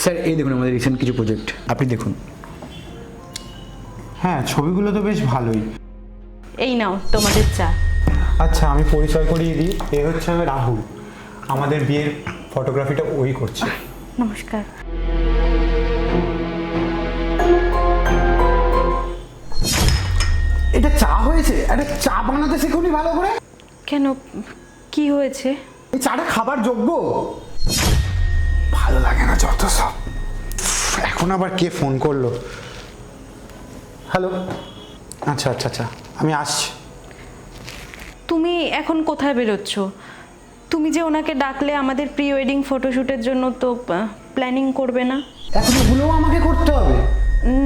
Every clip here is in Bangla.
স্যার এই দেখুন আমাদের রিসেন্ট কিছু প্রজেক্ট, আপনি দেখুন। হ্যাঁ, ছবিগুলো তো বেশ ভালোই। এই নাও তোমাদের চা। আচ্ছা, আমি পরিচয় করিয়ে দিই, এ হচ্ছে রাহুল, আমাদের বিয়ের ফটোগ্রাফিটা ওই করছে। নমস্কার। এটা চা হয়েছে? একটা চা বানাতে শিখুনি ভালো করে? কেন, কি হয়েছে? এই চাটা খাবার যোগ্য? ভালো লাগে না যত সব। এখন আবার কে ফোন করলো? হ্যালো। আচ্ছা আচ্ছা আচ্ছা, আমি আসছি। তুমি এখন কোথায় বেরোচ্ছ? তুমি যে ওনাকে ডাকলে আমাদের প্রি ওয়েডিং ফটোশ্যুটের জন্য, তো প্ল্যানিং করবে না? এখন এগুলোও আমাকে করতে হবে?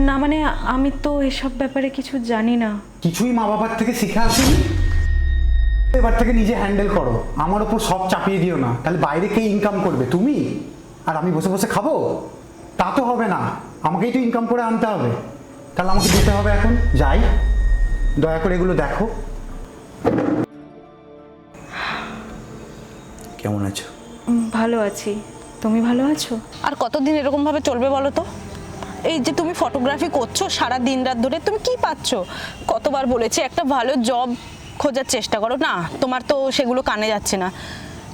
না মানে আমি তো এসব ব্যাপারে কিছু জানি না। কিছুই মা বাবার থেকে শিখে আসিনি, এবার থেকে নিজে হ্যান্ডেল করো। আমার ওপর সব চাপিয়ে দিও না, তাহলে বাইরে কে ইনকাম করবে? তুমি? আর আমি বসে বসে খাবো? তা তো হবে না, আমাকেই তো ইনকাম করে আনতে হবে। তাহলে আমাকে যেতে হবে, এখন যাই। দয়া করে এগুলো দেখো। কেমন আছো? ভালো আছি, তুমি ভালো আছো? আর কতদিন এরকম ভাবে চলবে বলো তো? এই যে তুমি ফটোগ্রাফি করছো সারা দিন রাত ধরে, তুমি কি পাচ্ছ? কতবার বলেছি একটা ভালো জব খোঁজার চেষ্টা করো, না তোমার তো সেগুলো কানে যাচ্ছে না।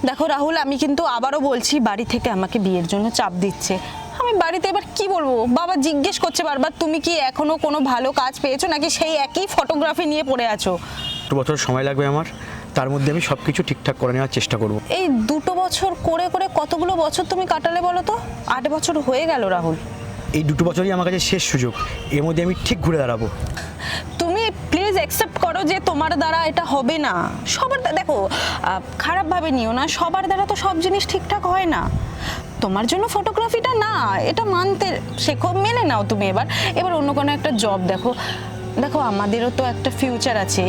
দেখো রাহুল, আমি কিন্তু আবারও বলছি, বাড়ি থেকে আমাকে বিয়ের জন্য চাপ দিচ্ছে। আমি বাড়িতে এবার কি বলবো? বাবা জিজ্ঞেস করছে বারবার, তুমি কি এখনো কোনো ভালো কাজ পেয়েছো নাকি সেই একই ফটোগ্রাফি নিয়ে পড়ে আছো? 2 বছর সময় লাগবে আমার, তার মধ্যে আমি সব কিছু ঠিকঠাক করে নেওয়ার চেষ্টা করব। এই 2 বছর করে করে কতগুলো বছর তুমি কাটালে বলো তো? 8 বছর হয়ে গেল রাহুল। এই 2 বছরই আমার কাছে শেষ সুযোগ, এর মধ্যে আমি ঠিক ঘুরে দাঁড়াবো। তুমি প্লিজ অ্যাকসেপ্ট করো যে তোমার দ্বারা এটা হবে না। সবার দেখো, খারাপভাবে নিও না, সবার দ্বারা তো সব জিনিস ঠিকঠাক হয় না। তোমার জন্য ফটোগ্রাফিটা না, এটা মানতে শেখো, মেনে নাও তুমি। এবার অন্য কোনো একটা জব দেখো। দেখো আমাদেরও তো একটা ফিউচার আছে।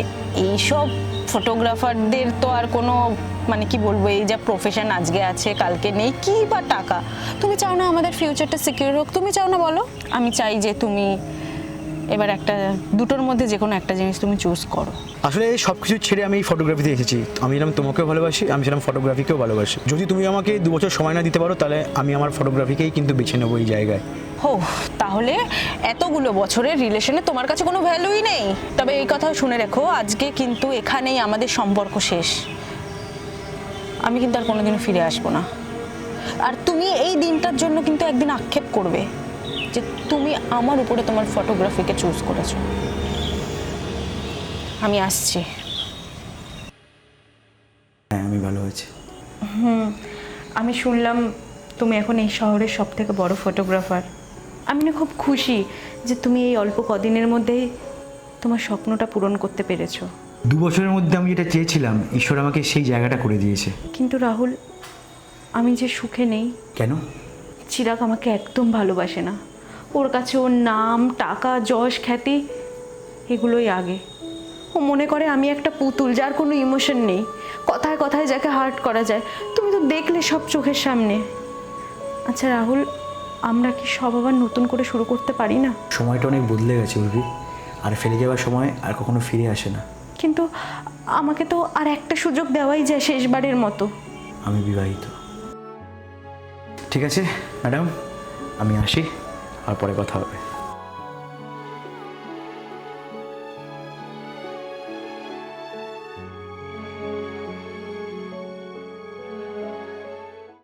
এইসব ফটোগ্রাফারদের তো আর কোনো মানে কি বলবো, এই যা প্রফেশন আজকে আছে কালকে নেই, কি বা টাকা। তুমি চাও না আমাদের ফিউচারটা সিকিউর হোক? তুমি চাও না বলো? আমি চাই যে তুমি এবার একটা দুটোর মধ্যে যে কোনো একটা জিনিস তুমি চুজ করো। আসলে এই সব কিছু ছেড়ে আমি এই ফটোগ্রাফিতে এসেছি। আমি যেরকম তোমাকেও ভালোবাসি, আমি সেরকম ফটোগ্রাফিকেও ভালোবাসি। যদি তুমি আমাকে 2 বছর সময় না দিতে পারো, তাহলে আমি আমার ফটোগ্রাফিকেই কিন্তু বেছে নেবো এই জায়গায়। হো, তাহলে এতগুলো বছরের রিলেশনে তোমার কাছে কোনো ভ্যালুই নেই? তবে এই কথাও শুনে রেখো, আজকে কিন্তু এখানেই আমাদের সম্পর্ক শেষ। আমি কিন্তু আর কোনোদিনও ফিরে আসবো না। আর তুমি এই দিনটার জন্য কিন্তু একদিন আক্ষেপ করবে যে তুমি আমার উপরে তোমার ফটোগ্রাফিকে চুজ করেছো। আমি আসছি। হ্যাঁ, আমি ভালো আছি। আমি শুনলাম তুমি এখন এই শহরের সব থেকে বড় ফটোগ্রাফার। আমি না খুব খুশি যে তুমি এই অল্প কদিনের মধ্যেই তোমার স্বপ্নটা পূরণ করতে পেরেছো। 2 বছরের মধ্যে আমি যেটা চেয়েছিলাম, ঈশ্বর আমাকে সেই জায়গাটা করে দিয়েছে। কিন্তু রাহুল, আমি যে সুখে নেই। কেন? চিরাগ আমাকে একদম ভালোবাসে না। ওর কাছে ওর নাম, টাকা, যশ, খ্যাতি এগুলোই আগে। ও মনে করে আমি একটা পুতুল, যার কোনো ইমোশন নেই, কথায় কথায় যাকে হার্ট করা যায়। তুমি তো দেখলে সব চোখের সামনে। আচ্ছা রাহুল, আমরা কি সব আবার নতুন করে শুরু করতে পারি না? সময়টা অনেক বদলে গেছে উর্বি, আর ফেলে যাওয়ার সময় আর কখনো ফিরে আসে না। কিন্তু আমাকে তো আর একটা সুযোগ দেওয়াই যায়, শেষবারের মতো। আমি বিবাহিত। ঠিক আছে ম্যাডাম, আমি আসি, আর পরে কথা হবে।